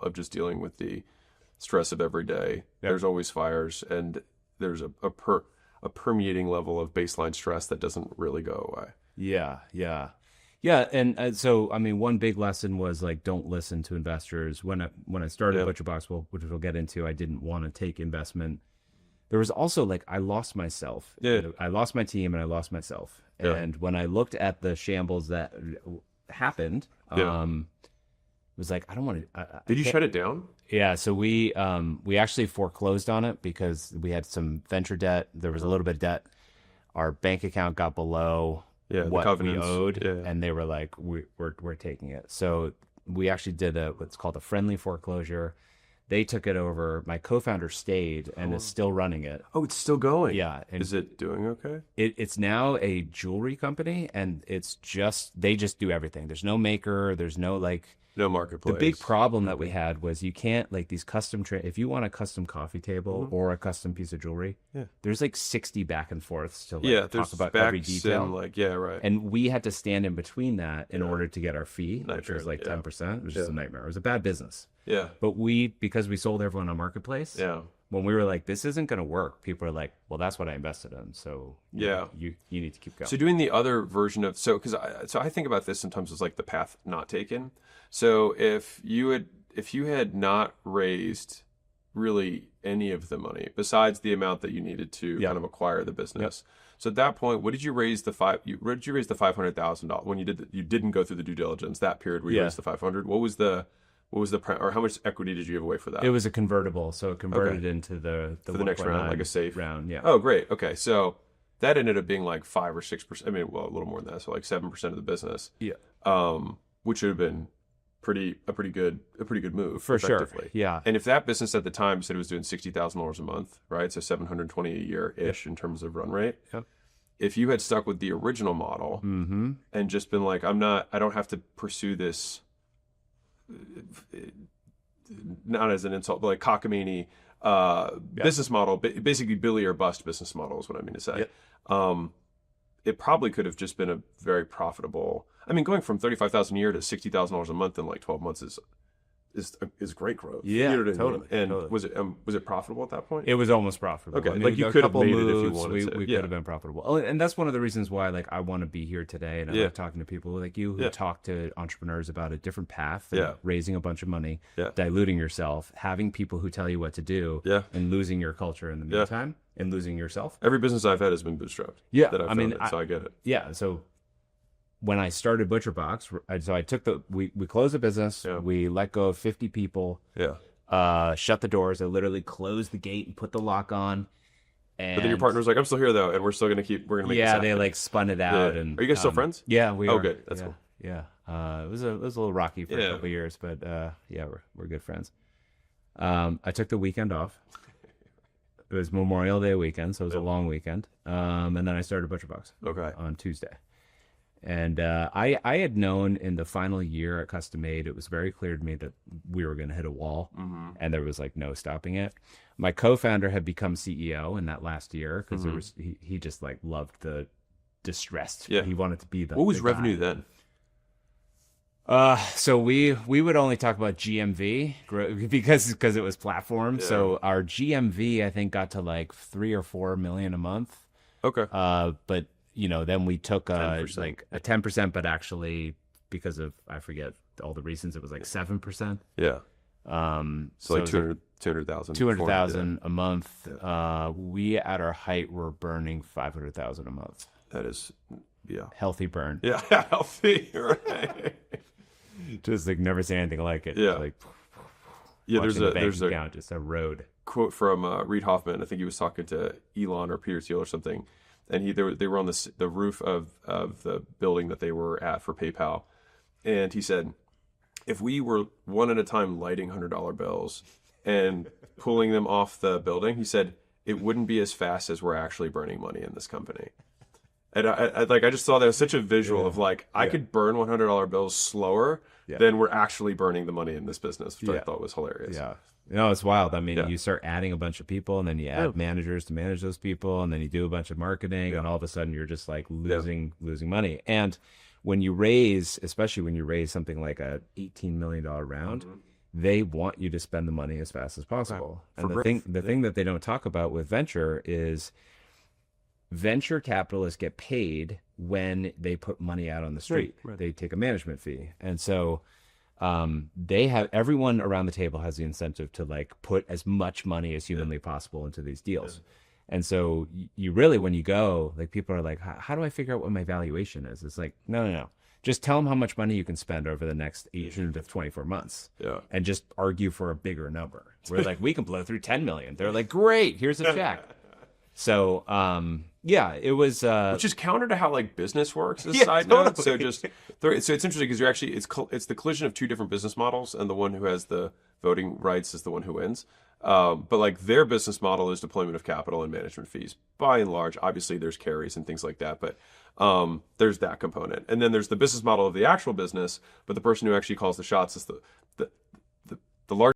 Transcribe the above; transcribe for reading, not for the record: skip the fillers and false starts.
of just dealing with the stress of every day. Yep. There's always fires, and there's a permeating level of baseline stress that doesn't really go away. Yeah, and so I mean, one big lesson was like, don't listen to investors. When I started ButcherBox, which we'll get into, I didn't want to take investment. There was also like, I lost myself. Yeah, I lost my team and I lost myself. Yeah. And when I looked at the shambles that happened, it was like, I don't want to. Did you shut it down? Yeah, so we actually foreclosed on it because we had some venture debt. There was a little bit of debt. Our bank account got below what we owed, and they were like, we're taking it. So we actually did what's called a friendly foreclosure. They took it over. My co-founder stayed and is still running it. Oh, it's still going. Yeah. Is it doing okay? It's now a jewelry company, and they just do everything. There's no maker. There's no no marketplace. The big problem that we had was you can't these custom if you want a custom coffee table or a custom piece of jewelry, there's 60 back and forths to talk about every detail. Right. And we had to stand in between that in order to get our fee, which was 10%. It was just a nightmare. It was a bad business. Yeah. But because we sold everyone on marketplace, when we were like, this isn't going to work, people are like, well, that's what I invested in. So you need to keep going. So doing the other version of, because I think about this sometimes as like the path not taken. So if you had not raised really any of the money besides the amount that you needed to kind of acquire the business. So at that point, what did you raise the $500,000 when you didn't go through the due diligence, that period where you raised the 500? What was the or how much equity did you give away for that? It was a convertible, so it converted into the next round, like a safe round. Yeah. Oh, great. Okay, so that ended up being like 5 or 6%. I mean, well, a little more than that, so like 7% of the business. Yeah. Which would have been a pretty good move for sure. Yeah. And if that business at the time said it was doing $60,000 a month, right? So $720 a year ish in terms of run rate. Yep. If you had stuck with the original model and just been like, I don't have to pursue this. Not as an insult, but like cockamamie business model, basically Billy or bust business model is what I mean to say. Yep. It probably could have just been a very profitable. I mean, going from $35,000 a year to $60,000 a month in like 12 months is great growth. Yeah, you know what I mean? totally. And totally. Was it profitable at that point? It was almost profitable. Okay, I mean, like you could have made it if you wanted to. We could have been profitable. Oh, and that's one of the reasons why I want to be here today, and I like talking to people like you who talk to entrepreneurs about a different path, raising a bunch of money, diluting yourself, having people who tell you what to do, and losing your culture in the meantime, and losing yourself. Every business I've had has been bootstrapped. Yeah, that I've founded, so I get it. Yeah, so when I started ButcherBox, so I took we closed the business, we let go of 50 people, shut the doors. I literally closed the gate and put the lock on. And but then your partner was like, "I'm still here though, and we're going to make this happen." They spun it out. And are you guys still friends? Yeah, we are. Oh, good. That's cool. Yeah, it was a little rocky for a couple of years, but we're good friends. I took the weekend off. It was Memorial Day weekend, so it was a long weekend. And then I started ButcherBox. On Tuesday. And I had known in the final year at CustomMade, it was very clear to me that we were going to hit a wall, and there was no stopping it. My co-founder had become CEO in that last year because he just loved the distressed. Yeah. He wanted to be the. What was the revenue guy. then? So we would only talk about GMV because it was platform. Yeah. So our GMV I think got to like 3 or 4 million a month. Okay. But then we took a 10%. a 10%, but actually because of, I forget all the reasons, it was 7%. Yeah. So like 200,000. 200,000 a month. Yeah. We at our height were burning 500,000 a month. That is, healthy burn. Yeah, healthy. Right. Just never seen anything like it. Yeah. There's a account, just a road quote from Reid Hoffman. I think he was talking to Elon or Peter Thiel or something. And they were on the roof of the building that they were at for PayPal. And he said, if we were one at a time lighting $100 bills and pulling them off the building, he said, it wouldn't be as fast as we're actually burning money in this company. And I just saw that as such a visual of I could burn $100 bills slower than we're actually burning the money in this business, which I thought was hilarious. Yeah. It's wild. I mean, you start adding a bunch of people, and then you add managers to manage those people, and then you do a bunch of marketing, and all of a sudden you're just losing money. And when you raise, especially when you raise something like a $18 million round, they want you to spend the money as fast as possible. For And growth. the thing that they don't talk about with venture is venture capitalists get paid when they put money out on the street. Right. They take a management fee. And so they have, everyone around the table has the incentive to like put as much money as humanly possible into these deals. And so you really, when you go, like people are like, how do I figure out what my valuation is? It's like, no. Just tell them how much money you can spend over the next 18 to 24 months. Yeah. And just argue for a bigger number. We're like, we can blow through 10 million. They're like, great, here's a check. So, yeah, it was. Which is counter to how like business works. As a Yeah, side note, totally. so it's interesting because you're actually it's the collision of two different business models, and the one who has the voting rights is the one who wins. But like their business model is deployment of capital and management fees. By and large, obviously there's carries and things like that, but there's that component, and then there's the business model of the actual business. But the person who actually calls the shots is the large